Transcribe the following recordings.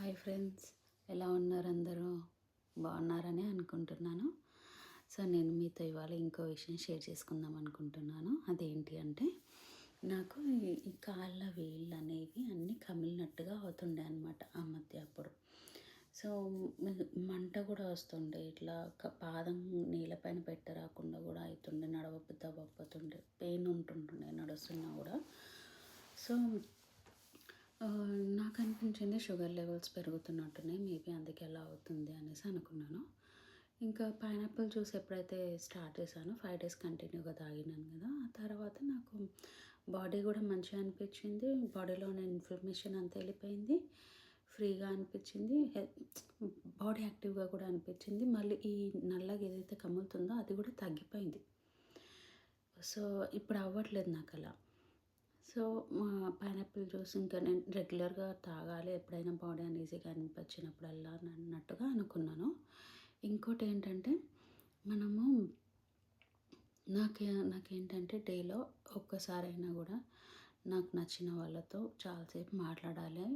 Hi friends, ఎలా ఉన్నారు అందరూ? బాగున్నారని అనుకుంటున్నాను. సో నేను మీతో ఇవాళ ఇంకో విషయం షేర్ చేసుకుందాం అనుకుంటున్నాను. అదేంటి అంటే నాకు ఈ కాళ్ళ వేళ్ళు అనేవి అన్నీ కమిలినట్టుగా అవుతుండే అనమాట ఆ మధ్య అప్పుడు. సో మంట కూడా వస్తుండే, ఇట్లా పాదం నేలపైన పెట్టరాకుండా కూడా అవుతుండే, నడవబుద్ధి అవ్వకపోతుండే, పెయిన్ ఉంటుంటుండే నడుస్తున్నా కూడా. సో నాకు అనిపించింది షుగర్ లెవెల్స్ పెరుగుతున్నట్టున్నాయి, మేబీ అందుకే అలా అవుతుంది అనేసి అనుకున్నాను. ఇంకా పైనాపిల్ జ్యూస్ ఎప్పుడైతే స్టార్ట్ చేశానో 5 డేస్ కంటిన్యూగా తాగినాను కదా, ఆ తర్వాత నాకు బాడీ కూడా మంచిగా అనిపించింది. బాడీలో ఉన్న ఇన్ఫ్లమేషన్ అంతా వెళ్ళిపోయింది, ఫ్రీగా అనిపించింది, బాడీ యాక్టివ్గా కూడా అనిపించింది. మళ్ళీ ఈ నల్లగా ఏదైతే కమ్ముతుందో అది కూడా తగ్గిపోయింది. సో ఇప్పుడు అవ్వట్లేదు నాకు అలా. సో పైనాపిల్ జ్యూస్ ఇంకా నేను రెగ్యులర్గా తాగాలి ఎప్పుడైనా బాడీ అన్ఈజీగా అనిపించినప్పుడల్లా అన్నట్టుగా అనుకున్నాను. ఇంకోటి ఏంటంటే మనము నాకేంటంటే డేలో ఒక్కసారైనా కూడా నాకు నచ్చిన వాళ్ళతో చాలాసేపు మాట్లాడాలి.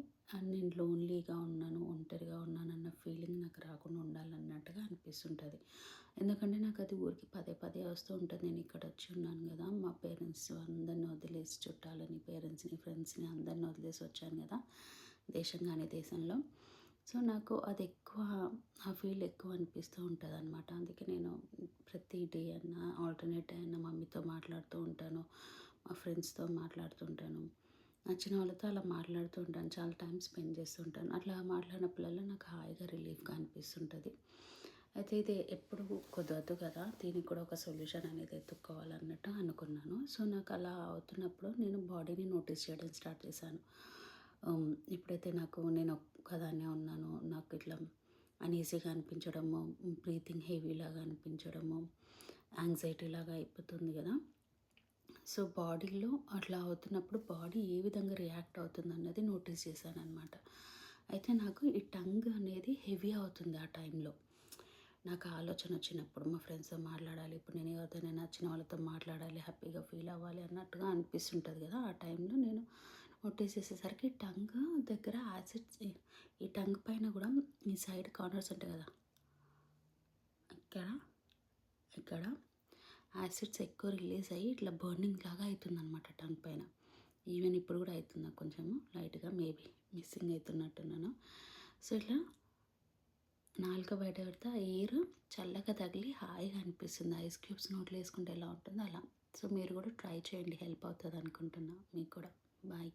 నేను లోన్లీగా ఉన్నాను, ఒంటరిగా ఉన్నానన్న ఫీలింగ్ నాకు రాకుండా ఉండాలన్నట్టుగా అనిపిస్తుంటుంది. ఎందుకంటే నాకు అది ఊరికి పదే పదే వస్తూ ఉంటుంది. నేను ఇక్కడ వచ్చి ఉన్నాను కదా, మా పేరెంట్స్ అందరిని వదిలేసి, చుట్టాలని, పేరెంట్స్ని, ఫ్రెండ్స్ని అందరిని వదిలేసి వచ్చాను కదా దేశం కాని దేశంలో. సో నాకు అది ఎక్కువ, ఆ ఫీల్ ఎక్కువ అనిపిస్తూ ఉంటుంది అనమాట. అందుకే నేను ప్రతి డే అన్నా ఆల్టర్నేట్ డే అయినా మమ్మీతో మాట్లాడుతూ ఉంటాను, మా ఫ్రెండ్స్తో మాట్లాడుతుంటాను, నచ్చిన వాళ్ళతో అలా మాట్లాడుతూ ఉంటాను, చాలా టైం స్పెండ్ చేస్తుంటాను. అట్లా మాట్లాడినప్పుడల్లా నాకు హాయిగా రిలీఫ్గా అనిపిస్తుంటుంది. అయితే ఇది ఎప్పుడు కుదరదు కదా, దీనికి కూడా ఒక సొల్యూషన్ అనేది ఎత్తుక్కోవాలన్నట్టు అనుకున్నాను. సో నాకు అలా అవుతున్నప్పుడు నేను బాడీని నోటీస్ చేయడం స్టార్ట్ చేశాను. ఎప్పుడైతే నేను ఒక్కదాన్నే ఉన్నానో, నాకు ఇట్లా అన్ఈజీగా అనిపించడము, బ్రీతింగ్ హెవీ లాగా అనిపించడము, యాంగ్జైటీ లాగా అయిపోతుంది కదా. సో బాడీలో అట్లా అవుతున్నప్పుడు బాడీ ఏ విధంగా రియాక్ట్ అవుతుంది అన్నది నోటీస్ చేశాననమాట. అయితే నాకు ఈ టంగ్ అనేది హెవీ అవుతుంది ఆ టైంలో. నాకు ఆలోచన వచ్చినప్పుడు మా ఫ్రెండ్స్తో మాట్లాడాలి, ఇప్పుడు నేను ఎవరితోనైనా నచ్చిన వాళ్ళతో మాట్లాడాలి, హ్యాపీగా ఫీల్ అవ్వాలి అన్నట్టుగా అనిపిస్తుంటుంది కదా, ఆ టైంలో నేను నోటీస్ చేసేసరికి టంగ్ దగ్గర యాసిడ్స్, ఈ టంగ్ పైన కూడా ఈ సైడ్ కార్నర్స్ ఉంటాయి కదా, ఇక్కడ ఇక్కడ యాసిడ్స్ ఎక్కువ రిలీజ్ అయ్యి ఇట్లా బర్నింగ్ లాగా అవుతుందన్నమాట టంగ్ పైన. ఈవెన్ ఇప్పుడు కూడా అవుతుంది నాకు కొంచెము లైట్గా, మేబీ మిస్సింగ్ అవుతున్నట్టున్నాను. సో ఇట్లా నాలుక బయట పెడితే ఆ ఎయిర్ చల్లగా తగిలి హాయిగా అనిపిస్తుంది. ఐస్ క్యూబ్స్ నోట్లో వేసుకుంటే ఎలా ఉంటుందో అలా. సో మీరు కూడా ట్రై చేయండి, హెల్ప్ అవుతుంది అనుకుంటున్నా మీకు కూడా. బాయ్.